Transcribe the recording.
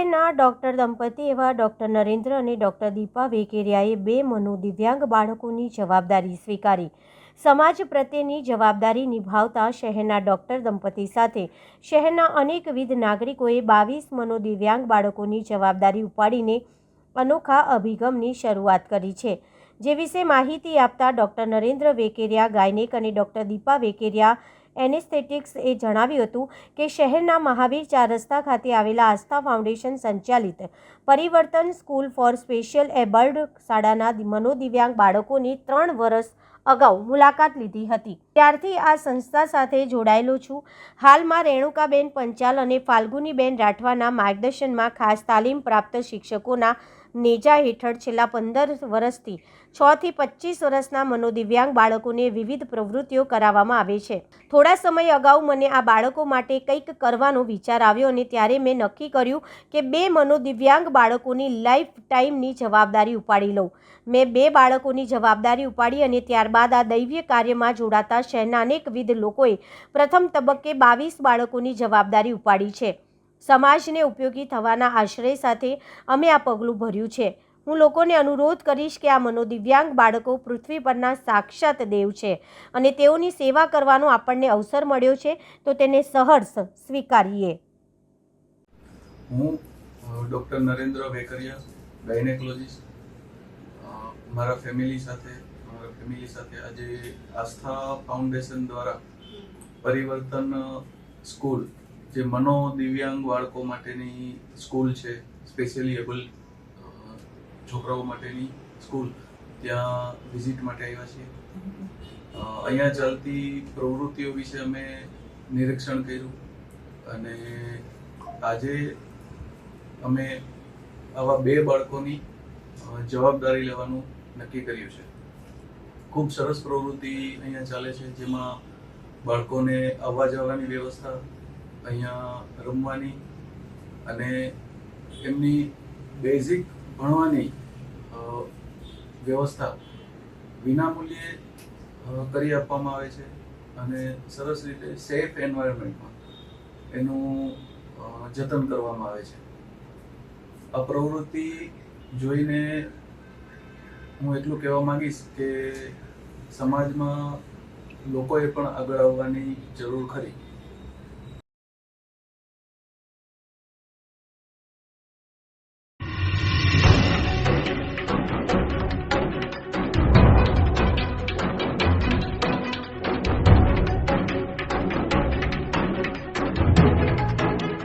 શહેરના ડૉક્ટર દંપતી એવા ડૉક્ટર નરેન્દ્ર અને ડૉક્ટર દીપા વેકેરિયાએ 2 મનોદિવ્યાંગ બાળકોની જવાબદારી સ્વીકારી સમાજ પ્રત્યેની જવાબદારી નિભાવતા શહેરના ડૉક્ટર દંપતી સાથે શહેરના અનેકવિધ નાગરિકોએ 22 મનોદિવ્યાંગ બાળકોની જવાબદારી ઉપાડીને અનોખા અભિગમની શરૂઆત કરી છે, જે વિશે માહિતી આપતા ડૉક્ટર નરેન્દ્ર વેકેરિયા ગાયનેક અને ડૉક્ટર દીપા વેકેરિયા એનેસ્થેટિક્સએ જણાવ્યું હતું કે શહેરના મહાવીર 4 રસ્તા ખાતે આવેલા આસ્થા ફાઉન્ડેશન સંચાલિત પરિવર્તન સ્કૂલ ફોર સ્પેશિયલ એબલ્ડ શાળાના મનોદિવ્યાંગ બાળકોની 3 વર્ષ અગાઉ મુલાકાત લીધી હતી। ત્યારથી આ સંસ્થા સાથે જોડાયેલો છું। હાલમાં રેણુકાબેન પંચાલ અને ફાલ્ગુનીબેન રાઠવાના માર્ગદર્શનમાં ખાસ તાલીમ પ્રાપ્ત શિક્ષકોના નેજા હેઠળ છેલ્લા 15 વર્ષથી 6 થી 25 વર્ષના મનોદિવ્યાંગ બાળકોને વિવિધ પ્રવૃત્તિઓ કરાવવામાં આવે છે। થોડા સમય અગાઉ મને આ બાળકો માટે કંઈક કરવાનો વિચાર આવ્યો અને ત્યારે મેં નક્કી કર્યું કે 2 મનોદિવ્યાંગ બાળકોની લાઈફ ટાઈમની જવાબદારી ઉપાડી લઉં। મેં 2 બાળકોની જવાબદારી ઉપાડી અને ત્યારબાદ આ દૈવીય કાર્યમાં જોડાતા શહેરના અનેકવિધ લોકોએ પ્રથમ તબક્કે 22 બાળકોની જવાબદારી ઉપાડી છે। સમાજને ઉપયોગી થવાના આશ્રય સાથે અમે આ પગલું ભર્યું છે। હું લોકોને અનુરોધ કરીશ કે આ મનોદિવ્યાંગ બાળકો પૃથ્વી પરના સાક્ષાત દેવ છે અને તેઓની સેવા કરવાનો આપણને અવસર મળ્યો છે, તો તેને સહર્ષ સ્વીકારીએ। હું ડૉક્ટર નરેન્દ્ર વેકરિયા, ગાયનેકોલોજીસ્ટ, મારા ફેમિલી સાથે આજે આસ્થા ફાઉન્ડેશન દ્વારા પરિવર્તન સ્કૂલ, જે મનોદિવ્યાંગ બાળકો માટેની સ્કૂલ છે, સ્પેશિયલી એબલ છોકરાઓ માટેની સ્કૂલ, ત્યાં વિઝિટ માટે આવ્યા છીએ। અહીંયા ચાલતી પ્રવૃત્તિઓ વિશે અમે નિરીક્ષણ કર્યું અને આજે અમે આવા 2 બાળકોની જવાબદારી લેવાનું નક્કી કર્યું છે। ખૂબ સરસ પ્રવૃત્તિ અહીંયા ચાલે છે, જેમાં બાળકોને આવવા જવાની વ્યવસ્થા, અહીંયા રમવાની અને એમની બેઝિક ભણવાની વ્યવસ્થા વિનામૂલ્યે કરી આપવામાં આવે છે અને સરસ રીતે સેફ એન્વાયરમેન્ટમાં એનું જતન કરવામાં આવે છે। આ પ્રવૃત્તિ જોઈને હું એટલું કહેવા માંગીશ કે સમાજમાં લોકોએ પણ આગળ આવવાની જરૂર ખરી।